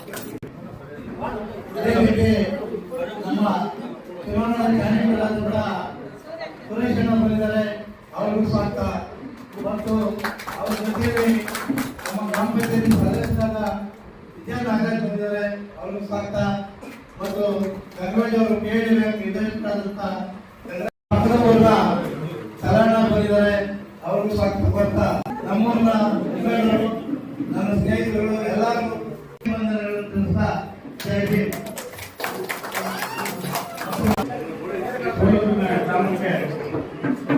ಅದೇ ರೀತಿ ನಮ್ಮ ಚುನಾವಣಾ ಕ್ಯಾಂಡಿಡೇಟ್ ಕೂಡ ಸುರೇಶಣ್ಣ ಬಂದಿದ್ದಾರೆ, ಅವರಿಗೂ ಸ್ವಾಗತ. ಮತ್ತು ಅವರ ಜೊತೆಯಲ್ಲಿ ನಮ್ಮ ಗ್ರಾಮ ಪಂಚಾಯತಿ ಸದಸ್ಯರಾದ ವಿದ್ಯಾ ನಾಗರಾಜ್ ಬಂದಿದ್ದಾರೆ, ಅವರಿಗೂ ಸ್ವಾಗತ. ಮತ್ತು ಗಂಗರಾಜ್ ಅವರು ಕೆಡಿ ಬ್ಯಾಂಕ್ ನಿರ್ದೇಶಕರಾದಂತಹ ಸರಣ ಬಂದಿದ್ದಾರೆ, ಅವ್ರಿಗೂ ಸ್ವಾಗತ ಕೊಡ್ತಾ ನಮ್ಮೂರಿನ ಮುಖಂಡರು, ನನ್ನ ಸ್ನೇಹಿತರು ಎಲ್ಲರೂ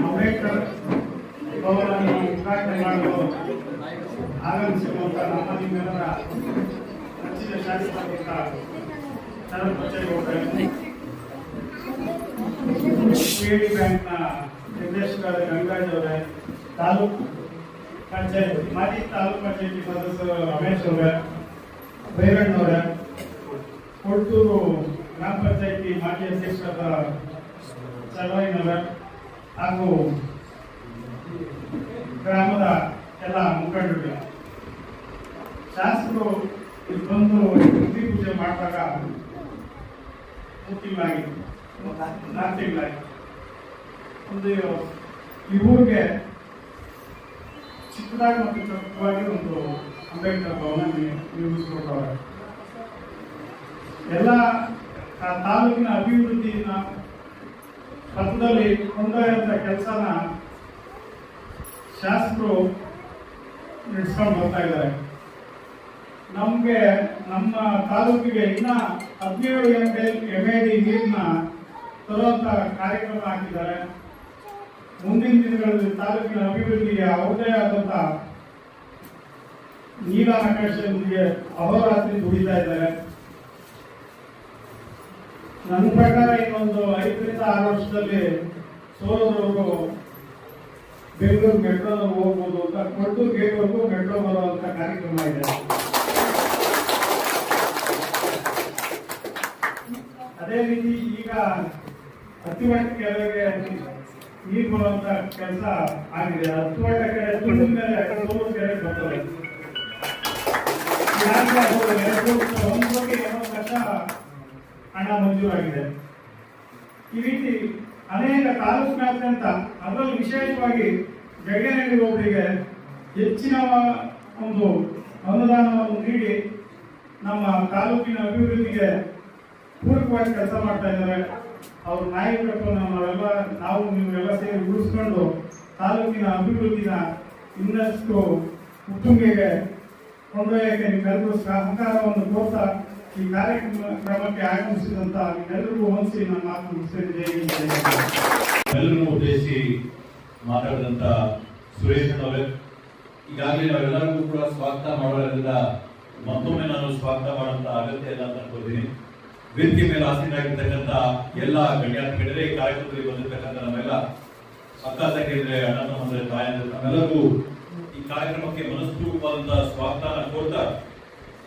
ಅಂಬೇಡ್ಕರ್ ಭವನವನ್ನು ಉದ್ಘಾಟನೆ ಮಾಡಲು ಆಗಮಿಸಿರುವಂತ ನಮ್ಮ ನಿಮ್ಮೆಲ್ಲರ ನೆಚ್ಚಿನ ಶಾಸಕರಾದಂತ ಶರತ್ ಬಚ್ಚೇಗೌಡರೇ, ಕೆಡಿ ಬ್ಯಾಂಕ್ನ ನಿರ್ದೇಶಕರಾದ ಗಂಗರಾಜ್ ಅವರೇ, ತಾಲೂಕು ಪಂಚಾಯತ್ ಮಾಜಿ ತಾಲೂಕು ಪಂಚಾಯತಿ ಸದಸ್ಯರು ರಮೇಶ್ ಅವರೇ, ಭೈರಣ್ಣವರೇ, ಕೊಟ್ಟೂರು ಗ್ರಾಮ ಪಂಚಾಯತಿ ಮಾಜಿ ಅಧ್ಯಕ್ಷರಾದ ಚಲವಯ್ಯನವರೇ ಹಾಗೂ ಗ್ರಾಮದ ಎಲ್ಲ ಮುಖಂಡರು, ಶಾಸಕರು ಇಲ್ಲಿ ಬಂದು ಬುದ್ಧಿ ಪೂಜೆ ಮಾಡಿದಾಗ 3 ತಿಂಗಳಾಗಿತ್ತು, 4 ತಿಂಗಳಾಗಿತ್ತು. ಒಂದು ಈ ಊರಿಗೆ ಚಿಕ್ಕದಾಗಿ ಮತ್ತು ಚೊಕ್ಕವಾಗಿ ಒಂದು ಅಂಬೇಡ್ಕರ್ ಭವನ ನಿರ್ಮಿಸಿಕೊಟ್ಟವ್ರೆ. ಎಲ್ಲ ತಾಲೂಕಿನ ಅಭಿವೃದ್ಧಿನ ಪಥದಲ್ಲಿ ಕೊಂಡೊಯ್ಯುವಂತ ಕೆಲಸನ ಶಾಸಕರು ನಡೆಸ್ಕೊಂಡು ಬರ್ತಾ ಇದ್ದಾರೆ. ನಮ್ಗೆ ನಮ್ಮ ತಾಲೂಕಿಗೆ ಇನ್ನ 17 MID ನೀರನ್ನ ತರುವಂತ ಕಾರ್ಯಕ್ರಮ ಹಾಕಿದ್ದಾರೆ. ಮುಂದಿನ ದಿನಗಳಲ್ಲಿ ತಾಲೂಕಿನ ಅಭಿವೃದ್ಧಿಗೆ ಅವರದೇ ಆದಂತ ನೀಲಾಕಾಶದೊಂದಿಗೆ ಅಹೋರಾತ್ರಿ ದುಡಿತಾ ಇದ್ದಾರೆ. ನನ್ನ ಪ್ರಕಾರ ಇನ್ನೊಂದು 5 ರಿಂದ 6 ವರ್ಷದಲ್ಲಿ ಸೋಲದವರು ಬೆಂಗಳೂರು ಮೆಟ್ರೋದಲ್ಲಿ ಹೋಗ್ಬೋದು ಅಂತ, ಕೊಟ್ಟೂರು ಗೇಟ್ವರೆಗೂ ಮೆಟ್ರೋ ಬರುವಂತ ಕಾರ್ಯಕ್ರಮ ಇದೆ. ಅದೇ ರೀತಿ ಈಗ ಅತ್ತಿಮಠ ಕೆರೆಗೆ ನೀರು ಬರುವಂತ ಕೆಲಸ ಆಗಿದೆ. ಅತ್ತಿಮಠ ಕೆರೆ ತುಂಬಿದ ಮೇಲೆ ಸೋಲೂರು ಕೆರೆ ಬರ್ತದೆ. 1 ಕೋಟಿ 80 ಲಕ್ಷ ಹಣ ಮಂಜೂರಾಗಿದೆ. ಈ ರೀತಿ ಅನೇಕ ತಾಲೂಕಿನಾದ್ಯಂತ, ಅದರಲ್ಲಿ ವಿಶೇಷವಾಗಿ ಜಗೇನಹಳ್ಳಿ ಹೋಬಳಿಗೆ ಹೆಚ್ಚಿನ ಒಂದು ಅನುದಾನವನ್ನು ನೀಡಿ ನಮ್ಮ ತಾಲೂಕಿನ ಅಭಿವೃದ್ಧಿಗೆ ಪೂರಕವಾಗಿ ಕೆಲಸ ಮಾಡ್ತಾ ಇದ್ದಾರೆ. ಅವ್ರ ನಾಯಕತ್ವವನ್ನು ನಾವು ನೀವೆಲ್ಲ ಸೇರಿ ಉಳಿಸ್ಕೊಂಡು ತಾಲೂಕಿನ ಅಭಿವೃದ್ಧಿನ ಇನ್ನಷ್ಟು ಉತ್ತುಂಗೆಗೆ ಕೊಂಡೊಯ್ಯಕ್ಕೆ ನಿಮ್ಮೆಲ್ಲರೂ ಸಹಕಾರವನ್ನು ಕೋರ್ತಾ ಈ ಕಾರ್ಯಕ್ರಮಕ್ಕೆ ಆಗಮಿಸಿದಂತ ಎಲ್ಲರಿಗೂ ವಂದಿಸಿ ನನ್ನ ಮಾತು ಮುಗಿಸಿದ್ದೇನೆ. ಎಲ್ಲರನ್ನು ಉದ್ದೇಶಿಸಿ ಮಾತಾಡಿದಂತ ಸುರೇಶನ್ ಅವರೇ, ಈಗಾಗಲೇ ನಾವೆಲ್ಲರಿಗೂ ಕೂಡ ಸ್ವಾಗತ ಮಾಡೋದ್ರಿಂದ ಮತ್ತೊಮ್ಮೆ ನಾನು ಸ್ವಾಗತ ಮಾಡುವಂತ ಅಗತ್ಯ ಇಲ್ಲ ಅಂತ ಅನ್ಕೋತೀನಿ. ವೇದಿಕೆ ಮೇಲೆ ಆಸೀನರಾಗಿರ್ತಕ್ಕಂಥ ಎಲ್ಲ ಗಣ್ಯಾತಿಗಳೇ, ಈ ಕಾರ್ಯಕ್ರಮದಲ್ಲಿ ಬಂದಿರತಕ್ಕಂಥ ನಮ್ಮೆಲ್ಲ ಅಕ್ಕ ತಂಗಿದ್ರೆ, ಅಣ್ಣ ತಮ್ಮಂದ್ರೆ, ತಾಯಂದ್ರೆ, ನಮ್ಮೆಲ್ಲರಿಗೂ ಈ ಕಾರ್ಯಕ್ರಮಕ್ಕೆ ಮನಸ್ಪೂರ್ವಕವಾದಂತಹ ಸ್ವಾಗತ ಕೋರ್ತಾ,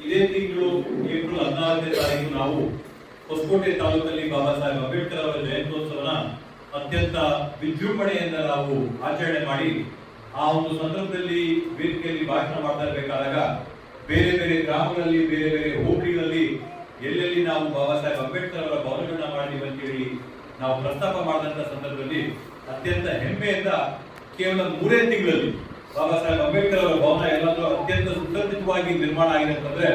ಇದೇ ತಿಂಗಳು ಏಪ್ರಿಲ್ 14ನೇ ತಾರೀಕು ನಾವು ಹೊಸಕೋಟೆ ತಾಲೂಕಲ್ಲಿ ಬಾಬಾ ಸಾಹೇಬ್ ಅಂಬೇಡ್ಕರ್ ಅವರ ಜಯಂತ್ಯೋತ್ಸವನ ಅತ್ಯಂತ ವಿಜೃಂಭಣೆಯಿಂದ ನಾವು ಆಚರಣೆ ಮಾಡಿ, ಆ ಒಂದು ಸಂದರ್ಭದಲ್ಲಿ ವೇದಿಕೆಯಲ್ಲಿ ಭಾಷಣ ಮಾಡ್ತಾ ಇರಬೇಕಾದಾಗ ಬೇರೆ ಬೇರೆ ಗ್ರಾಮಗಳಲ್ಲಿ, ಬೇರೆ ಬೇರೆ ಹೋಬಳಿಗಳಲ್ಲಿ ಎಲ್ಲೆಲ್ಲಿ ನಾವು ಬಾಬಾ ಸಾಹೇಬ್ ಅಂಬೇಡ್ಕರ್ ಅವರ ಭವನಗಳನ್ನ ಮಾಡಿದೀವಿ ಅಂತೇಳಿ ನಾವು ಪ್ರಸ್ತಾಪ ಮಾಡಿದಂತ ಸಂದರ್ಭದಲ್ಲಿ ಅತ್ಯಂತ ಹೆಮ್ಮೆಯಿಂದ ಕೇವಲ 3 ತಿಂಗಳಲ್ಲಿ ಬಾಬಾ ಸಾಹೇಬ್ ಅಂಬೇಡ್ಕರ್ ಅವರ ಭವನ ಎಲ್ಲಾದ್ರೂ ಅತ್ಯಂತ ಸುಸಜ್ಜಿತವಾಗಿ ನಿರ್ಮಾಣ ಆಗಿದೆ ಅಂತಂದ್ರೆ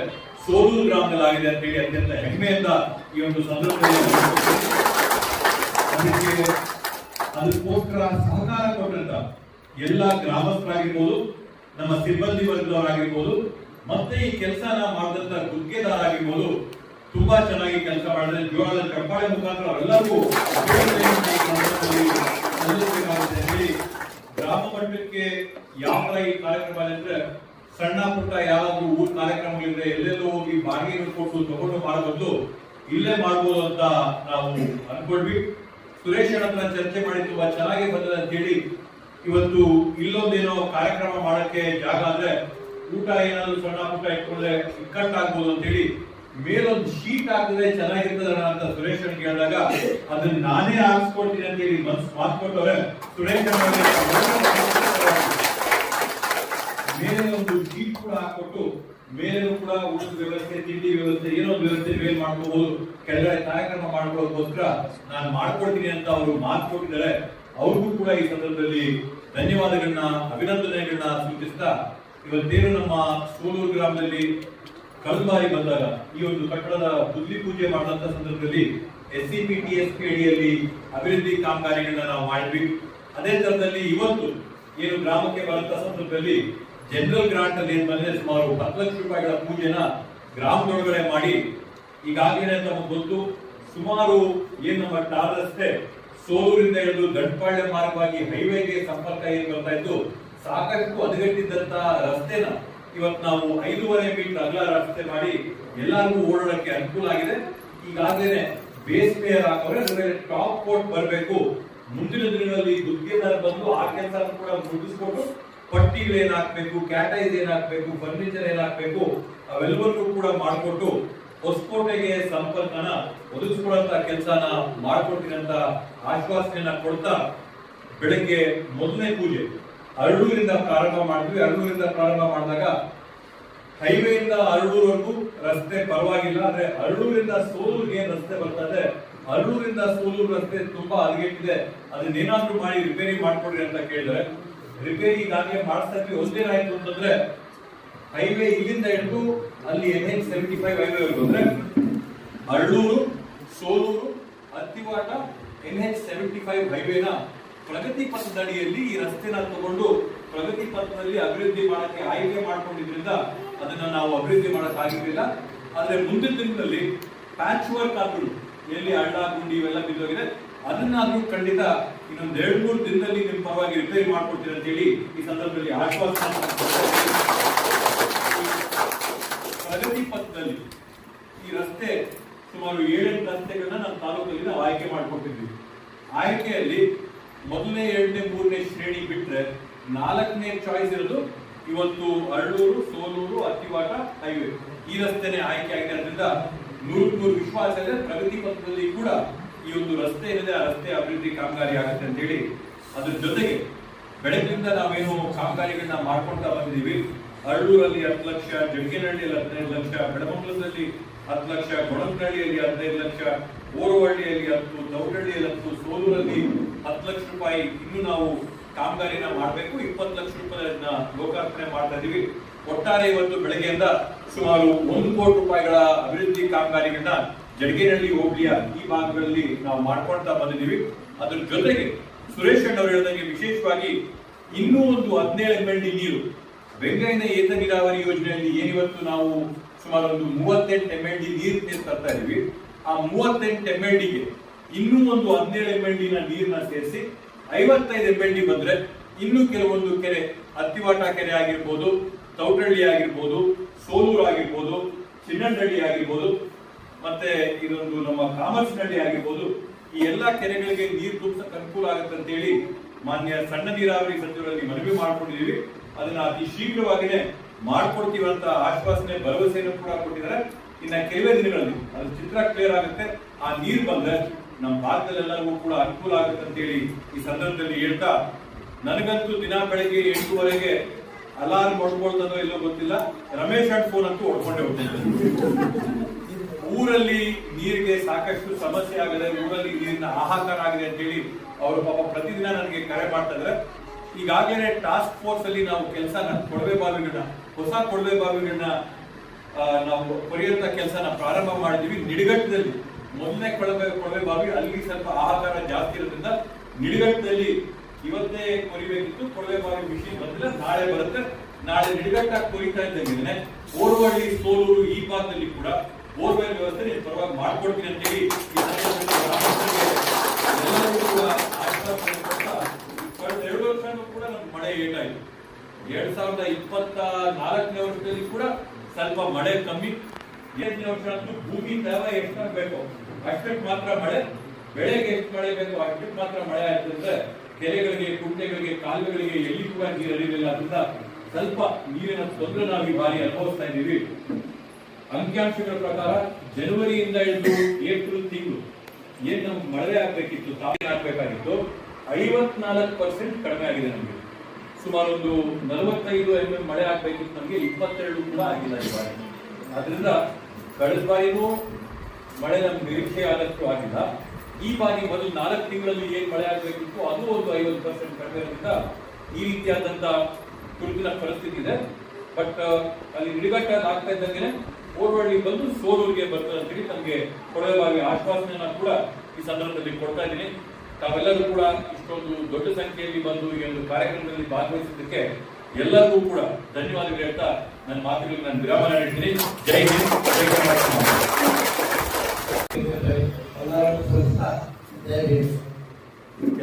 ಸೋಲೂರು ಗ್ರಾಮದಲ್ಲಿ ಆಗಿದೆ ಅಂತ ಹೇಳಿ ಅತ್ಯಂತ ಹೆಮ್ಮೆಯಿಂದ ಈ ಒಂದು ಸಂದರ್ಭದಲ್ಲಿ ಅದಕ್ಕೋಸ್ಕರ ಸಹಕಾರ ಕೊಟ್ಟಂತ ಎಲ್ಲ ಗ್ರಾಮಸ್ಥರಾಗಿರ್ಬೋದು, ನಮ್ಮ ಸಿಬ್ಬಂದಿ ವರ್ಗದವರಾಗಿರ್ಬೋದು, ಮತ್ತೆ ಈ ಕೆಲಸನ ಮಾಡಿದಂತ ಗುತ್ತಿಗೆದಾರರಾಗಿರ್ಬೋದು, ತುಂಬಾ ಚೆನ್ನಾಗಿ ಕೆಲಸ ಮಾಡಿದ್ರೆ ಜೋಳದ ಚಪ್ಪಾಳೆ ಮುಖಾಂತರ ಅವರೆಲ್ಲರಿಗೂ ಹೇಳಿ ಗ್ರಾಮ ಮಟ್ಟಕ್ಕೆ ಯಾವ ತರ ಈ ಕಾರ್ಯಕ್ರಮ ಅಂದ್ರೆ ಸಣ್ಣ ಪುಟ್ಟ ಯಾರಾದ್ರೂ ಊರ್ ಕಾರ್ಯಕ್ರಮಗಳಿದ್ರೆ ಎಲ್ಲೆಲ್ಲೋ ಹೋಗಿ ಬಾಡಿಗೆ ಕೊಟ್ಟು ತಗೊಂಡು ಮಾಡಬಹುದು, ಇಲ್ಲೇ ಮಾಡ್ಬೋದು ಅಂತ ನಾವು ಅನ್ಕೊಂಡ್ವಿ. ಸುರೇಶ್ ಹತ್ರ ಚರ್ಚೆ ಮಾಡಿ ತುಂಬಾ ಚೆನ್ನಾಗಿ ಬಂದಿದೆ ಅಂತ ಹೇಳಿ ಇವತ್ತು ಇಲ್ಲೊಂದೇನೋ ಕಾರ್ಯಕ್ರಮ ಮಾಡಕ್ಕೆ ಜಾಗ ಅಂದ್ರೆ ಊಟ ಏನಾದ್ರು ಸಣ್ಣ ಪುಟ್ಟ ಇಟ್ಕೊಂಡ್ರೆ ಇಕ್ಕಟ್ಟಾಗ್ಬೋದು ಅಂತ ಹೇಳಿ ಮೇಲೊಂದು ಶೀಟ್ ಹಾಕಿದ್ರೆ ಚೆನ್ನಾಗಿರ್ತದ ಅಂತ ಸುರೇಶ್ ಕೇಳಿದಾಗ ಅದನ್ನ ನಾನೇ ಹಾಕ್ಸ್ಕೊಡ್ತೀನಿ ಅಂತ ಹೇಳಿ ಮಾತು ಕೊಟ್ಟವ್ರೆ. ಸುರೇಶ್ ಮೇಲೆ ಒಂದು ಶೀಟ್ ಕೂಡ ಹಾಕೊಟ್ಟು ಮೇಲೂ ಕೂಡ ಊಟದ ವ್ಯವಸ್ಥೆ, ತಿಂಡಿ ವ್ಯವಸ್ಥೆ, ಏನೋ ಒಂದು ವ್ಯವಸ್ಥೆ ಮೇಲ್ ಮಾಡ್ಕೋಬಹುದು, ಕೆಳಗಡೆ ಕಾರ್ಯಕ್ರಮ ಮಾಡ್ಕೊಳ್ಳೋದಕ್ಕೋಸ್ಕರ ನಾನು ಮಾಡ್ಕೊಡ್ತೀನಿ ಅಂತ ಅವರು ಮಾತು ಕೊಟ್ಟಿದ್ದಾರೆ. ಅವ್ರಿಗೂ ಕೂಡ ಈ ಸಂದರ್ಭದಲ್ಲಿ ಧನ್ಯವಾದಗಳನ್ನ, ಅಭಿನಂದನೆಗಳನ್ನ ಸೂಚಿಸ್ತಾ, ಇವತ್ತೇನು ನಮ್ಮ ಸೋಲೂರು ಗ್ರಾಮದಲ್ಲಿ ಕಳೆದ ಬಾರಿ ಬಂದಾಗ ಈ ಒಂದು ಕಟ್ಟಡದ ಬುದ್ಧಿ ಪೂಜೆ ಮಾಡಿದಂತ ಸಂದರ್ಭದಲ್ಲಿ SCPTSP ಅಡಿಯಲ್ಲಿ ಅಭಿವೃದ್ಧಿ ಕಾಮಗಾರಿಗಳನ್ನ ನಾವು ಮಾಡಿದ್ವಿ. ಅದೇ ತರದಲ್ಲಿ ಇವತ್ತು ಏನು ಗ್ರಾಮಕ್ಕೆ ಬರುವಂತ ಸಂದರ್ಭದಲ್ಲಿ ಜನರಲ್ ಗ್ರಾಂಟ್ ಅಲ್ಲಿ ಏನ್ ಬಂದ್ರೆ ಸುಮಾರು 10 ಲಕ್ಷ ರೂಪಾಯಿಗಳ ಪೂಜೆನ ಗ್ರಾಮದೊಳಗಡೆ ಮಾಡಿ, ಈಗಾಗಲೇ ನಮಗೆ ಗೊತ್ತು ಸುಮಾರು ಏನ್ ನಮ್ಮ ಟಾರ್ ರಸ್ತೆ ಸೋಲೂರಿಂದ ಹಿಡಿದು ದಂಡಪಾಳ್ಯ ಮಾರ್ಗವಾಗಿ ಹೈವೇಗೆ ಸಂಪರ್ಕ ಏನ್ ಬರ್ತಾ ಇತ್ತು, ಸಾಕಷ್ಟು ಹದಗೆಟ್ಟಿದ್ದಂತ ರಸ್ತೆನ ಇವತ್ತು ನಾವು 5.5 ಮೀಟರ್ ಅಗಲ ರಸ್ತೆ ಮಾಡಿ ಎಲ್ಲರಿಗೂ ಓಡಾಡಕ್ಕೆ ಅನುಕೂಲ ಆಗಿದೆ. ಈಗಾಗಲೇ ಬೇಸ್ ಮೇಯರ್ ಹಾಕೋರೆ, ಅದ್ರ ಮೇಲೆ ಟಾಪ್ ಕೋಟ್ ಬರಬೇಕು. ಮುಂದಿನ ದಿನಗಳಲ್ಲಿ ಗುತ್ತಿಗೆದಾರ ಬಂದು ಆ ಕೆಲಸ ಕೂಡ ಮುಗಿಸ್ಕೊಂಡು ಪಟ್ಟಿಗಳು ಏನ್ ಹಾಕ್ಬೇಕು, ಕ್ಯಾಟೈಸ್ ಏನ್ ಹಾಕ್ಬೇಕು, ಫರ್ನಿಚರ್ ಏನ್ ಹಾಕ್ಬೇಕು, ಅವೆಲ್ಲವನ್ನೂ ಕೂಡ ಮಾಡಿಕೊಟ್ಟು ಹೊಸಕೋಟೆಗೆ ಸಂಪರ್ಕನ ಒದಗಿಸ್ಕೊಳ್ಳುವಂತ ಕೆಲಸನ ಮಾಡ್ಕೊಡ್ತೀನಿ ಅಂತ ಆಶ್ವಾಸನೆಯನ್ನ ಕೊಡ್ತಾ, ಬೆಳಗ್ಗೆ ಮೊದಲನೇ ಪೂಜೆ ಅರಳೂರಿಂದ ಪ್ರಾರಂಭ ಮಾಡಿದ್ವಿ. ಅರಳೂರಿಂದ ಪ್ರಾರಂಭ ಮಾಡಿದಾಗ ಹೈವೇಯಿಂದ ಅರಳೂರ್ವರೆಗೂ ರಸ್ತೆ ಪರವಾಗಿಲ್ಲ, ಆದ್ರೆ ಅರಳೂರಿಂದ ಸೋಲೂರಿಗೆ ಏನ್ ರಸ್ತೆ ಬರ್ತದೆ, ಅರಳೂರಿಂದ ಸೋಲೂರು ರಸ್ತೆ ತುಂಬಾ ಹದಗೆಟ್ಟಿದೆ, ಅದನ್ನೇನಾದ್ರೂ ಮಾಡಿ ರಿಪೇರಿ ಮಾಡ್ಕೊಡ್ರಿ ಅಂತ ಕೇಳಿದ್ರೆ, ರಿಪೇರಿ ಈಗಾಗಲೇ ಮಾಡಿಸ್ತಾ ಇದ್ವಿ. ಒಂದೇನಾಯ್ತು ಅಂತಂದ್ರೆ ಹೈವೇ ಇಲ್ಲಿಂದ ಹಿಡಿದು ಅಲ್ಲಿ NH75 ಹೈವೇವರೆಗೂ ಅಂದ್ರೆ ಅರಳೂರು, ಸೋಲೂರು, ಅತ್ತಿವಾಟ, NH75 ಹೈವೇನ ಪ್ರಗತಿ ಪಥದಡಿಯಲ್ಲಿ ಈ ರಸ್ತೆನ ತಗೊಂಡು ಪ್ರಗತಿ ಪಥದಲ್ಲಿ ಅಭಿವೃದ್ಧಿ ಮಾಡಕ್ಕೆ ಆಯ್ಕೆ ಮಾಡ್ಕೊಂಡಿದ್ರಿಂದ ಅದನ್ನ ನಾವು ಅಭಿವೃದ್ಧಿ ಮಾಡಕ್ ಆಗಿರ್ಲಿಲ್ಲ. ಆದ್ರೆ ಮುಂದಿನ ದಿನದಲ್ಲಿ ಪ್ಯಾಚ್ ವರ್ಕ್ ಆದ್ರೂ ಎಲ್ಲಿ ಹಳ್ಳ ಗುಂಡಿ ಇವೆಲ್ಲ ಬಿದ್ದೋಗಿದೆ, ಅದನ್ನಾದ್ರೂ ಖಂಡಿತ ಇನ್ನೊಂದು 2-3 ದಿನದಲ್ಲಿ ನಿಮ್ ಪರವಾಗಿ ರಿಪೇರಿ ಮಾಡ್ಕೊಡ್ತೀರಿ ಅಂತ ಹೇಳಿ ಈ ಸಂದರ್ಭದಲ್ಲಿ ಆಶ್ವಾಸನೆ. ಪ್ರಗತಿ ಪಥದಲ್ಲಿ ಈ ರಸ್ತೆ ಸುಮಾರು 7-8 ರಸ್ತೆಗಳನ್ನ ನಮ್ಮ ತಾಲೂಕಲ್ಲಿ ನಾವು ಆಯ್ಕೆ ಮಾಡ್ಕೊಟ್ಟಿದ್ವಿ. ಆಯ್ಕೆಯಲ್ಲಿ ಮೊದಲನೇ, 2ನೇ, 3ನೇ ಶ್ರೇಣಿ ಬಿಟ್ರೆ 4ನೇ ಚಾಯ್ಸ್ ಇರೋದು ಇವತ್ತು ಅರಳೂರು, ಸೋಲೂರು, ಅತ್ತಿವಾಟ ಹೈವೇ ಈ ರಸ್ತೆನೆ ಆಯ್ಕೆ ಆಗಿರೋದ್ರಿಂದ 100% ವಿಶ್ವಾಸ ಇದೆ ಪ್ರಗತಿ ಪಥದಲ್ಲಿ ಕೂಡ ಈ ಒಂದು ರಸ್ತೆ ಏನಿದೆ ಆ ರಸ್ತೆ ಅಭಿವೃದ್ಧಿ ಕಾಮಗಾರಿ ಆಗುತ್ತೆ ಅಂತ ಹೇಳಿ. ಅದ್ರ ಜೊತೆಗೆ ಬೆಳಗ್ಗಿಂದ ನಾವೇನು ಕಾಮಗಾರಿಗಳನ್ನ ಮಾಡ್ಕೊಳ್ತಾ ಬಂದಿದ್ದೀವಿ. ಅರಳೂರಲ್ಲಿ 10 ಲಕ್ಷ, ಜಗ್ಗೇನಹಳ್ಳಿಯಲ್ಲಿ 15 ಲಕ್ಷ, ಬೆಳಮಂಗಲದಲ್ಲಿ 10 ಲಕ್ಷ, ಗೊಣಕನಹಳ್ಳಿಯಲ್ಲಿ 15 ಲಕ್ಷ, ಓರವಳ್ಳಿಯಲ್ಲಿ 10, ದೌಡಹಳ್ಳಿಯಲ್ಲಿ 10, ಸೋಲೂರಲ್ಲಿ 10 ಲಕ್ಷ ರೂಪಾಯಿ ಇನ್ನು ನಾವು ಕಾಮಗಾರಿನ ಮಾಡಬೇಕು. 20 ಲಕ್ಷ ರೂಪಾಯಿನ ಲೋಕಾರ್ಪಣೆ ಮಾಡ್ತಾ ಇದೀವಿ. ಒಟ್ಟಾರೆ ಇವತ್ತು ಬೆಳಗ್ಗೆಯಿಂದ ಸುಮಾರು 1 ಕೋಟಿ ರೂಪಾಯಿಗಳ ಅಭಿವೃದ್ಧಿ ಕಾಮಗಾರಿಗಳನ್ನ ಜಡಗೇನಹಳ್ಳಿ ಹೋಬಳಿಯ ಈ ಭಾಗಗಳಲ್ಲಿ ನಾವು ಮಾಡ್ಕೊಳ್ತಾ ಬಂದಿದ್ದೀವಿ. ಅದ್ರ ಜೊತೆಗೆ ಸುರೇಶ್ ಅವರು ಹೇಳಿದಂಗೆ ವಿಶೇಷವಾಗಿ ಇನ್ನೂ ಒಂದು 17 MLD ನೀರು ವೆಂಗಯ್ಯನ ಏತ ನೀರಾವರಿ ಯೋಜನೆಯಲ್ಲಿ ಏನಿವತ್ತು ನಾವು ಸುಮಾರು ಒಂದು 38 MLD ನೀರು ತರ್ತಾ ಇದೀವಿ. ಆ 38 MLDಗೆ ಇನ್ನೂ ಒಂದು 17 MLD ನೀರನ್ನ ಸೇರಿಸಿ 55 MLD ಬಂದ್ರೆ ಇನ್ನು ಕೆಲವೊಂದು ಕೆರೆ, ಅತ್ತಿವಾಟ ಕೆರೆ ಆಗಿರ್ಬೋದು, ತೌಟಹಳ್ಳಿ ಆಗಿರ್ಬೋದು, ಸೋಲೂರು ಆಗಿರ್ಬೋದು, ಚಿನ್ನಹಳ್ಳಿ ಆಗಿರ್ಬೋದು, ಮತ್ತೆ ಇದೊಂದು ನಮ್ಮ ಕಾಮರ್ಸ್ನಹಳ್ಳಿ ಆಗಿರ್ಬೋದು, ಈ ಎಲ್ಲಾ ಕೆರೆಗಳಿಗೆ ನೀರು ತುಂಬಿಸಕ್ಕೆ ಅನುಕೂಲ ಆಗುತ್ತೆ ಅಂತ ಹೇಳಿ ಮಾನ್ಯ ಸಣ್ಣ ನೀರಾವರಿ ಸಚಿವರಲ್ಲಿ ಮನವಿ ಮಾಡ್ಕೊಂಡಿದೀವಿ. ಅದನ್ನ ಅತಿ ಶೀಘ್ರವಾಗಿನೇ ಮಾಡ್ಕೊಡ್ತೀವಿ ಅಂತ ಆಶ್ವಾಸನೆ, ಭರವಸೆಯನ್ನು ಕೂಡ ಕೊಟ್ಟಿದ್ದಾರೆ. ಇನ್ನ ಕೆಲವೇ ದಿನಗಳಲ್ಲಿ ಅದು ಚಿತ್ರ ಕ್ಲಿಯರ್ ಆಗುತ್ತೆ. ಆ ನೀರು ಬಂದ್ರೆ ನಮ್ಮ ಭಾಗದಲ್ಲೆಲ್ಲರಿಗೂ ಕೂಡ ಅನುಕೂಲ ಆಗುತ್ತೆ ಅಂತ ಹೇಳಿ ಈ ಸಂದರ್ಭದಲ್ಲಿ ಹೇಳ್ತಾ, ನನಗಂತೂ ದಿನ ಬೆಳಗ್ಗೆ 8:30ಗೆ ಅಲಾರ್ಮ್ ಹೊಡ್ಕೊಳ್ತದೋ ಇಲ್ಲೋ ಗೊತ್ತಿಲ್ಲ, ರಮೇಶ್ ಅಂಡ್ ಫೋನ್ ಅಂತೂ ಹೊಡ್ಕೊಂಡೇ ಹೋಗ್ತಿದ್ದೆ. ಊರಲ್ಲಿ ನೀರಿಗೆ ಸಾಕಷ್ಟು ಸಮಸ್ಯೆ ಆಗಿದೆ, ಊರಲ್ಲಿ ನೀರಿನ ಹಾಹಾಕಾರ ಆಗಿದೆ ಅಂತ ಹೇಳಿ ಅವರು ಪಾಪ ಪ್ರತಿದಿನ ನನಗೆ ಕರೆ ಮಾಡ್ತಾ ಇದ್ದಾರೆ. ಈಗಾಗಲೇ ಟಾಸ್ಕ್ ಫೋರ್ಸ್ ಅಲ್ಲಿ ನಾವು ಕೆಲಸ ಕೊಳವೆ ಬಾವಿಗಳನ್ನ, ಹೊಸ ಕೊಳವೆ ಬಾವಿಗಳನ್ನ ನಾವು ಕೊರೆಯುವಂತ ಕೆಲಸನ ಪ್ರಾರಂಭ ಮಾಡಿದೀವಿ. ನಿಡಿಗಟ್ಟದಲ್ಲಿ ಮೊದಲನೇ ಕೊಳವೆ ಬಾವಿ ಅಲ್ಲಿ ಸ್ವಲ್ಪ ಹಾಹಾಕಾರ ಜಾಸ್ತಿ ಇರೋದ್ರಿಂದ ನಿಡಿಗಟ್ಟದಲ್ಲಿ ಇವತ್ತೇ ಕೊರಿಬೇಕಿತ್ತು. ಕೊಳವೆ ಬಾವಿ ಮಿಷಿನ್ ಬಂದಿಲ್ಲ, ನಾಳೆ ಬರುತ್ತೆ. ನಾಳೆ ನಿಡಿಗಟ್ಟಾಗಿ ಕೊರಿತಾ ಇದ್ದಂಗೆ ಓರ್ವಳ್ಳಿ, ಸೋಲೂರು ಈ ಭಾಗದಲ್ಲಿ ಕೂಡ ಬೋರ್ವೆಲ್ ವ್ಯವಸ್ಥೆ ನೀವು ಪರವಾಗಿ ಮಾಡ್ಕೊಡ್ತೀನಿ ಅಂತ ಹೇಳಿ ಕಳೆದ 2 ವರ್ಷನೂ ಕೂಡ ನಮ್ಗೆ ಮಳೆ ಏಟಾಯ್ತು. 2024ನೇ ವರ್ಷದಲ್ಲಿ ಕೂಡ ಸ್ವಲ್ಪ ಮಳೆ ಕಮ್ಮಿ. 7ನೇ ವರ್ಷ ಅಂತೂ ಭೂಮಿ ತೇವ ಎಷ್ಟು ಬೇಕು ಅಷ್ಟಕ್ಕೆ ಮಾತ್ರ ಮಳೆ, ಬೆಳೆಗೆ ಎಷ್ಟು ಮಳೆ ಬೇಕು ಅಷ್ಟಕ್ಕೆ ಮಾತ್ರ ಮಳೆ ಆಯ್ತು ಅಂದ್ರೆ ಕೆರೆಗಳಿಗೆ, ಕುಂಟೆಗಳಿಗೆ, ಕಾಲುವೆಗಳಿಗೆ ಎಲ್ಲಿ ಕೂಡ ನೀರು ಹರಿಲಿಲ್ಲ. ಅದರಿಂದ ಸ್ವಲ್ಪ ನೀರಿನ ತೊಂದರೆ ನಾವು ಈ ಬಾರಿ ಅನುಭವಿಸ್ತಾ ಇದ್ದೀವಿ. ಅಂಕಿಅಂಶಗಳ ಪ್ರಕಾರ ಜನವರಿಯಿಂದ ಹಿಡಿದು ಏಪ್ರಿಲ್ ತಿಂಗಳು ಏನ್ ನಮ್ಗೆ ಮಳೆ ಆಗ್ಬೇಕಿತ್ತು, ತಾಯಿ ಆಗ್ಬೇಕಾಗಿತ್ತು, 54% ಕಡಿಮೆ ಆಗಿದೆ ನಮಗೆ. ಸುಮಾರು ಒಂದು 45 mm ಮಳೆ ಆಗ್ಬೇಕಿತ್ತು, ನಮಗೆ 22 ಕೂಡ ಆಗಿಲ್ಲ ಈ ಬಾರಿ. ಆದ್ರಿಂದ ಕಳೆದ ಬಾರಿನೂ ಮಳೆ ನಮ್ಗೆ ನಿರೀಕ್ಷೆ ಆದಷ್ಟು ಆಗಿಲ್ಲ. ಈ ಬಾರಿ ಮೊದಲು 4 ತಿಂಗಳಲ್ಲಿ ಏನ್ ಮಳೆ ಆಗ್ಬೇಕಿತ್ತು ಅದು ಒಂದು 50% ಕಡಿಮೆ ಇರೋದ್ರಿಂದ ಈ ರೀತಿಯಾದಂತ ತುರ್ತಿನ ಪರಿಸ್ಥಿತಿ ಇದೆ. ಬಟ್ ಅಲ್ಲಿ ನಿಡಿಗಟ್ಟ ಆಗ್ತಾ ಇದ್ದಂಗೆ ಓರ್ವಳ್ಳಿ ಬಂದು ಸೋಲೂರಿಗೆ ಬರ್ತದೆ ಅಂತೇಳಿ ನಮಗೆ ಕೊಡವಾಗಿ ಆಶ್ವಾಸನೆಯನ್ನ ಕೂಡ ಈ ಸಂದರ್ಭದಲ್ಲಿ ಕೊಡ್ತಾ ಇದ್ದೀನಿ. ತಾವೆಲ್ಲರೂ ಕೂಡ ಇಷ್ಟೊಂದು ದೊಡ್ಡ ಸಂಖ್ಯೆಯಲ್ಲಿ ಬಂದು ಈ ಒಂದು ಕಾರ್ಯಕ್ರಮದಲ್ಲಿ ಭಾಗವಹಿಸಿದ್ದಕ್ಕೆ ಎಲ್ಲರಿಗೂ ಕೂಡ ಧನ್ಯವಾದಗಳು ಹೇಳ್ತಾ ನನ್ನ ಮಾತುಗಳಿಗೆ ನಾನು ವಿರಾಮ ನೀಡ್ತೀನಿ. ಜೈ ಹಿಂದ್, ಜೈ ಕರ್ನಾಟಕ. ಎಲ್ಲರಿಗೂ ಜೈ ಹಿಂದ್.